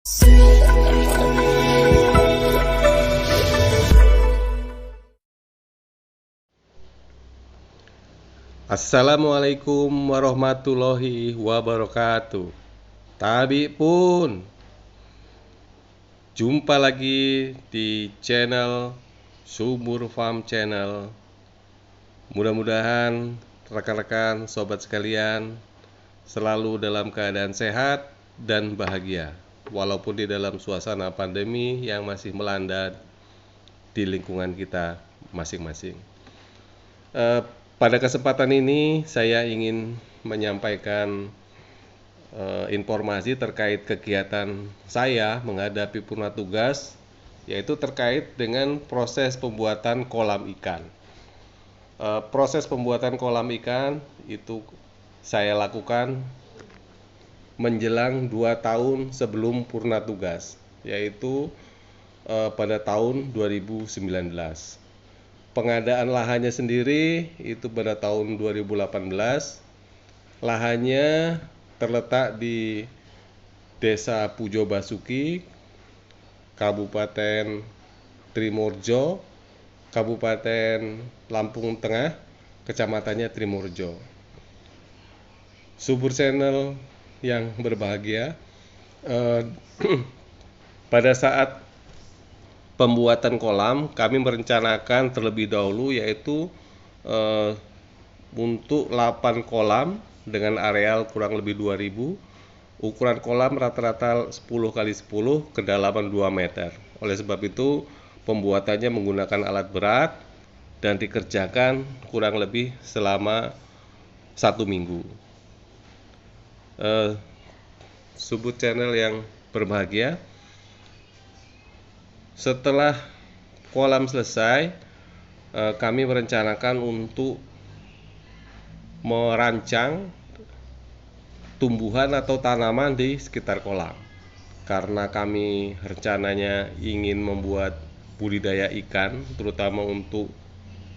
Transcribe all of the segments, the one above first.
Assalamualaikum warahmatullahi wabarakatuh. Tabi pun jumpa lagi di channel Subur Farm Channel. Mudah-mudahan rekan-rekan sobat sekalian selalu dalam keadaan sehat dan bahagia walaupun di dalam suasana pandemi yang masih melanda di lingkungan kita masing-masing. Pada kesempatan ini saya ingin menyampaikan informasi terkait kegiatan saya menghadapi purna tugas, yaitu terkait dengan proses pembuatan kolam ikan. Proses pembuatan kolam ikan itu saya lakukan menjelang 2 tahun sebelum purna tugas, yaitu pada tahun 2019. Pengadaan lahannya sendiri itu pada tahun 2018. Lahannya terletak di Desa Pujo Basuki, Kabupaten Trimurjo, Kabupaten Lampung Tengah, Kecamatannya Trimurjo. Subur Channel yang berbahagia, pada saat pembuatan kolam kami merencanakan terlebih dahulu, yaitu untuk 8 kolam dengan areal kurang lebih 2000. Ukuran kolam rata-rata 10x10, kedalaman 2 meter. Oleh sebab itu pembuatannya menggunakan alat berat dan dikerjakan kurang lebih selama 1 minggu. Subur Channel yang berbahagia, setelah kolam selesai, kami merencanakan untuk merancang tumbuhan atau tanaman di sekitar kolam. Karena kami rencananya ingin membuat budidaya ikan, terutama untuk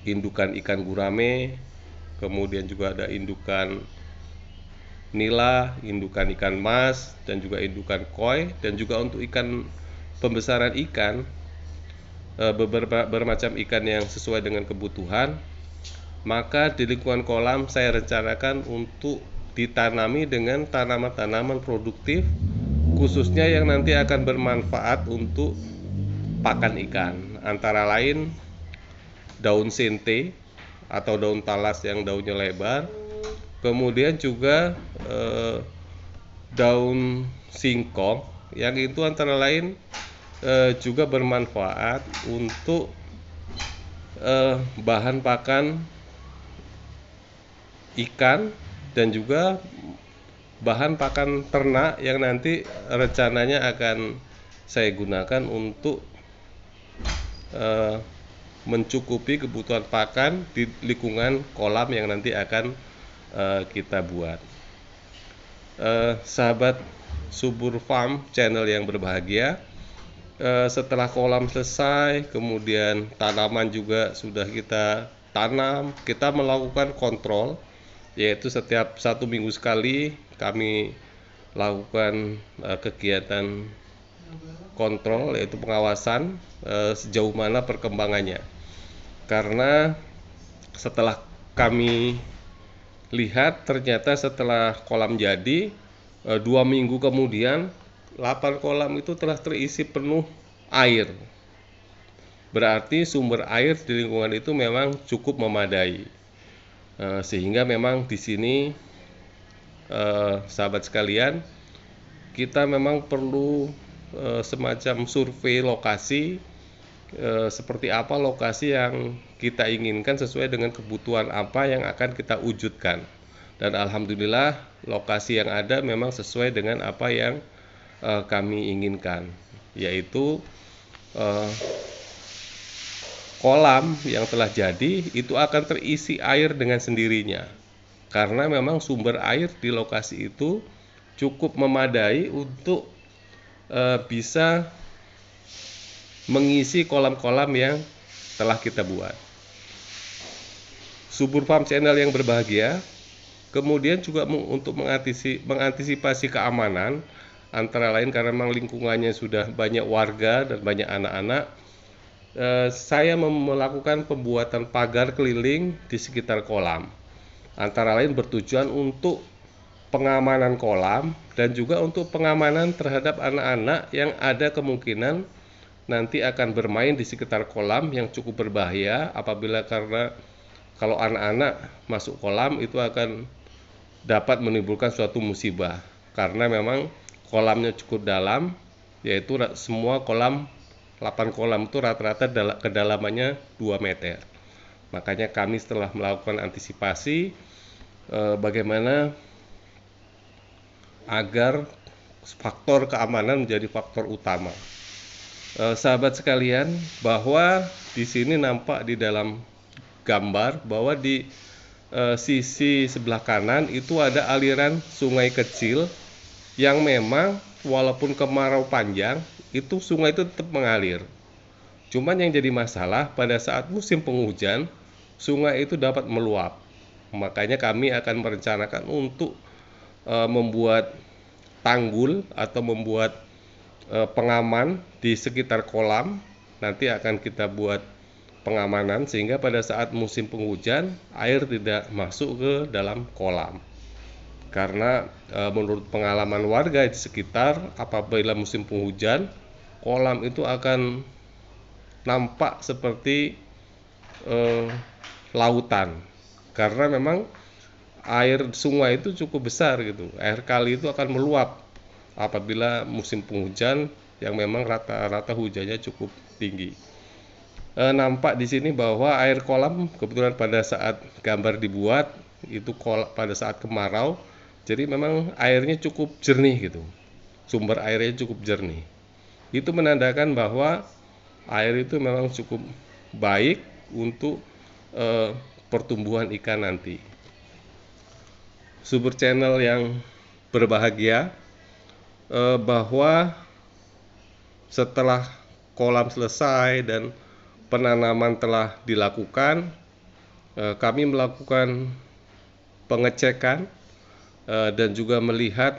indukan ikan gurame, kemudian juga ada indukan nila, indukan ikan mas, dan juga indukan koi, dan juga untuk ikan pembesaran ikan, beberapa bermacam ikan yang sesuai dengan kebutuhan. Maka di lingkungan kolam saya rencanakan untuk ditanami dengan tanaman-tanaman produktif, khususnya yang nanti akan bermanfaat untuk pakan ikan, antara lain daun sente atau daun talas yang daunnya lebar, kemudian juga daun singkong yang itu antara lain juga bermanfaat untuk bahan pakan ikan dan juga bahan pakan ternak yang nanti rencananya akan saya gunakan untuk mencukupi kebutuhan pakan di lingkungan kolam yang nanti akan kita buat. Sahabat Subur Farm Channel yang berbahagia, setelah kolam selesai, kemudian tanaman juga sudah kita tanam, kita melakukan kontrol, yaitu setiap 1 minggu sekali kami lakukan kegiatan kontrol, yaitu pengawasan sejauh mana perkembangannya. Karena setelah kami lihat, ternyata setelah kolam jadi 2 minggu kemudian 8 kolam itu telah terisi penuh air. Berarti sumber air di lingkungan itu memang cukup memadai. Sehingga memang di sini sahabat sekalian, kita memang perlu semacam survei lokasi, seperti apa lokasi yang kita inginkan sesuai dengan kebutuhan apa yang akan kita wujudkan. Dan alhamdulillah lokasi yang ada memang sesuai dengan apa yang kami inginkan, yaitu kolam yang telah jadi itu akan terisi air dengan sendirinya, karena memang sumber air di lokasi itu cukup memadai untuk bisa mengisi kolam-kolam yang telah kita buat. Subur Farm Channel yang berbahagia, kemudian juga untuk mengantisipasi keamanan, Antara lain karena memang lingkungannya sudah banyak warga dan banyak anak-anak, saya melakukan pembuatan pagar keliling di sekitar kolam. Antara lain bertujuan untuk pengamanan kolam dan juga untuk pengamanan terhadap anak-anak yang ada kemungkinan nanti akan bermain di sekitar kolam yang cukup berbahaya apabila, karena kalau anak-anak masuk kolam itu akan dapat menimbulkan suatu musibah karena memang kolamnya cukup dalam, yaitu semua kolam 8 kolam itu rata-rata kedalamannya 2 meter. Makanya kami setelah melakukan antisipasi bagaimana agar faktor keamanan menjadi faktor utama. Sahabat sekalian, bahwa di sini nampak di dalam gambar bahwa di sisi sebelah kanan itu ada aliran sungai kecil yang memang walaupun kemarau panjang itu sungai itu tetap mengalir. Cuman yang jadi masalah pada saat musim penghujan sungai itu dapat meluap. Makanya kami akan merencanakan untuk membuat tanggul atau membuat pengaman di sekitar kolam. Nanti akan kita buat pengamanan sehingga pada saat musim penghujan air tidak masuk ke dalam kolam. Karena menurut pengalaman warga di sekitar, apabila musim penghujan kolam itu akan nampak seperti lautan, karena memang air sungai itu cukup besar gitu. Air kali itu akan meluap apabila musim penghujan yang memang rata-rata hujannya cukup tinggi. Nampak di sini bahwa air kolam kebetulan pada saat gambar dibuat itu pada saat kemarau, jadi memang airnya cukup jernih gitu. Sumber airnya cukup jernih. Itu menandakan bahwa air itu memang cukup baik untuk pertumbuhan ikan nanti. Subur channel yang berbahagia, bahwa setelah kolam selesai dan penanaman telah dilakukan, kami melakukan pengecekan dan juga melihat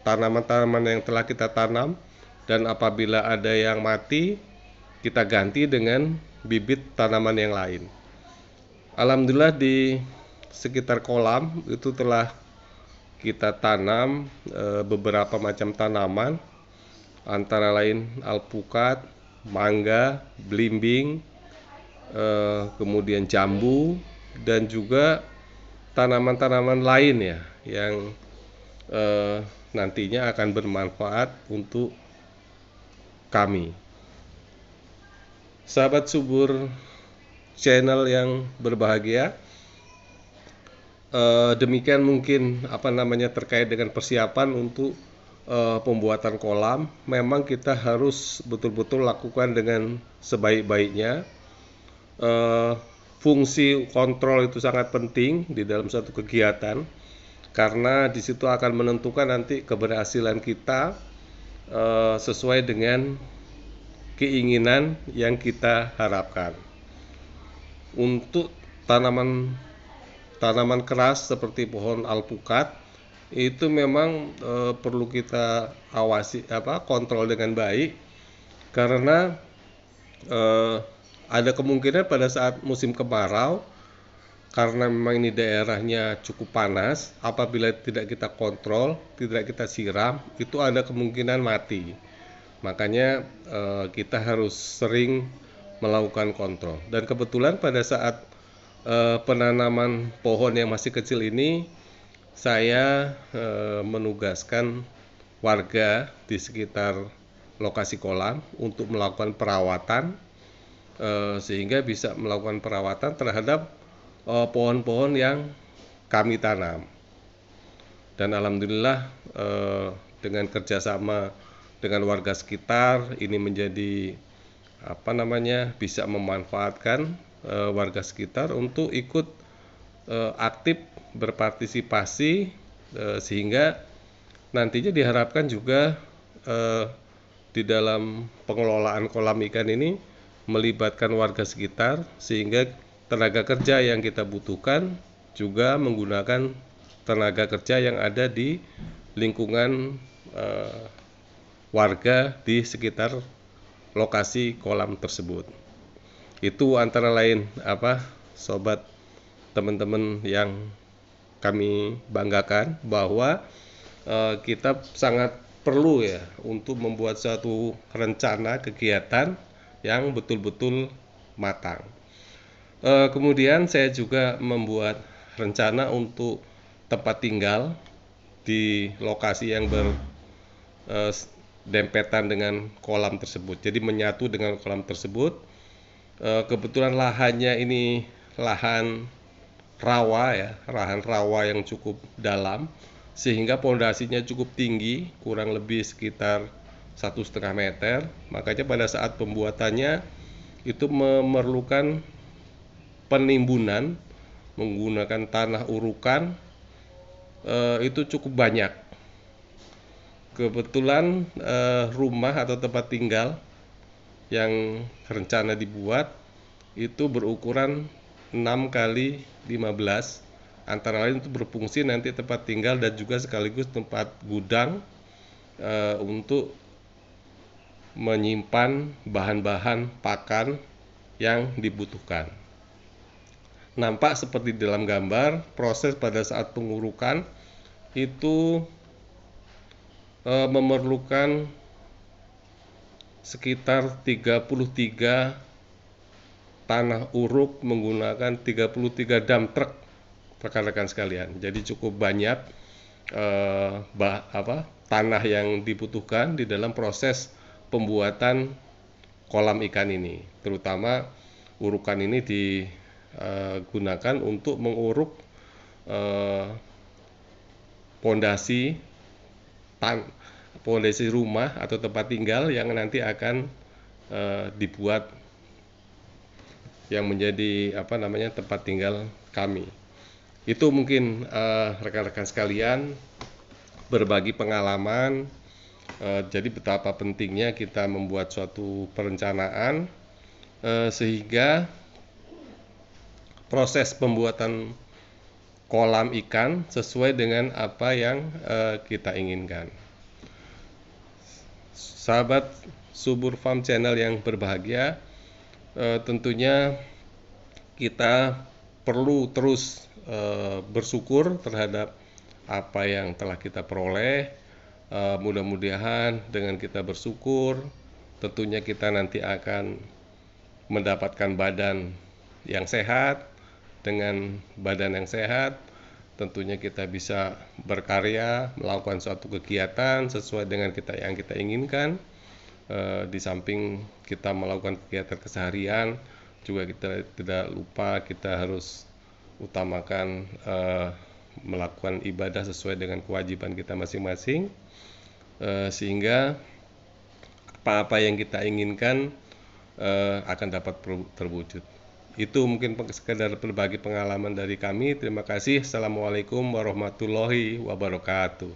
tanaman-tanaman yang telah kita tanam, dan apabila ada yang mati kita ganti dengan bibit tanaman yang lain. Alhamdulillah di sekitar kolam itu telah kita tanam beberapa macam tanaman, antara lain alpukat, mangga, belimbing, kemudian jambu, dan juga tanaman-tanaman lain ya yang nantinya akan bermanfaat untuk kami. Sahabat Subur channel yang berbahagia, demikian mungkin terkait dengan persiapan untuk pembuatan kolam. Memang kita harus betul-betul lakukan dengan sebaik-baiknya. Fungsi kontrol itu sangat penting di dalam suatu kegiatan, karena di situ akan menentukan nanti keberhasilan kita sesuai dengan keinginan yang kita harapkan. Untuk tanaman keras seperti pohon alpukat itu memang perlu kita awasi, kontrol dengan baik, karena ada kemungkinan pada saat musim kemarau, karena memang ini daerahnya cukup panas, apabila tidak kita kontrol, tidak kita siram, itu ada kemungkinan mati. Makanya kita harus sering melakukan kontrol. Dan kebetulan pada saat penanaman pohon yang masih kecil ini, saya menugaskan warga di sekitar lokasi kolam untuk melakukan perawatan, sehingga bisa melakukan perawatan terhadap pohon-pohon yang kami tanam. Dan alhamdulillah dengan kerjasama dengan warga sekitar ini menjadi bisa memanfaatkan warga sekitar untuk ikut aktif berpartisipasi, sehingga nantinya diharapkan juga di dalam pengelolaan kolam ikan ini melibatkan warga sekitar, sehingga tenaga kerja yang kita butuhkan juga menggunakan tenaga kerja yang ada di lingkungan eh, warga di sekitar lokasi kolam tersebut. Itu antara lain sobat, teman-teman yang kami banggakan, bahwa kita sangat perlu ya untuk membuat suatu rencana kegiatan yang betul-betul matang. Kemudian saya juga membuat rencana untuk tempat tinggal di lokasi yang berdempetan dengan kolam tersebut. Jadi menyatu dengan kolam tersebut. Kebetulan lahannya ini lahan rawa ya, lahan rawa yang cukup dalam, sehingga pondasinya cukup tinggi, kurang lebih sekitar 1,5 meter. Makanya pada saat pembuatannya itu memerlukan penimbunan menggunakan tanah urukan, itu cukup banyak. Kebetulan rumah atau tempat tinggal yang rencana dibuat itu berukuran 6 kali 15, antara lain itu berfungsi nanti tempat tinggal dan juga sekaligus tempat gudang untuk menyimpan bahan-bahan pakan yang dibutuhkan. Nampak seperti dalam gambar, proses pada saat pengurukan itu memerlukan sekitar 33 tanah uruk menggunakan 33 dump truck, rekan-rekan sekalian. Jadi cukup banyak tanah yang dibutuhkan di dalam proses pembuatan kolam ikan ini. Terutama urukan ini digunakan untuk menguruk pondasi rumah atau tempat tinggal yang nanti akan dibuat yang menjadi tempat tinggal kami. Itu mungkin rekan-rekan sekalian berbagi pengalaman, jadi betapa pentingnya kita membuat suatu perencanaan sehingga proses pembuatan kolam ikan sesuai dengan apa yang kita inginkan. Sahabat Subur Farm Channel yang berbahagia, tentunya kita perlu terus bersyukur terhadap apa yang telah kita peroleh. Mudah-mudahan dengan kita bersyukur, tentunya kita nanti akan mendapatkan badan yang sehat. Dengan badan yang sehat, tentunya kita bisa berkarya, melakukan suatu kegiatan sesuai dengan yang kita inginkan. Di samping kita melakukan kegiatan keseharian, juga kita tidak lupa kita harus utamakan melakukan ibadah sesuai dengan kewajiban kita masing-masing, sehingga apa-apa yang kita inginkan akan dapat terwujud. Itu mungkin sekedar berbagi pengalaman dari kami. Terima kasih. Assalamualaikum warahmatullahi wabarakatuh.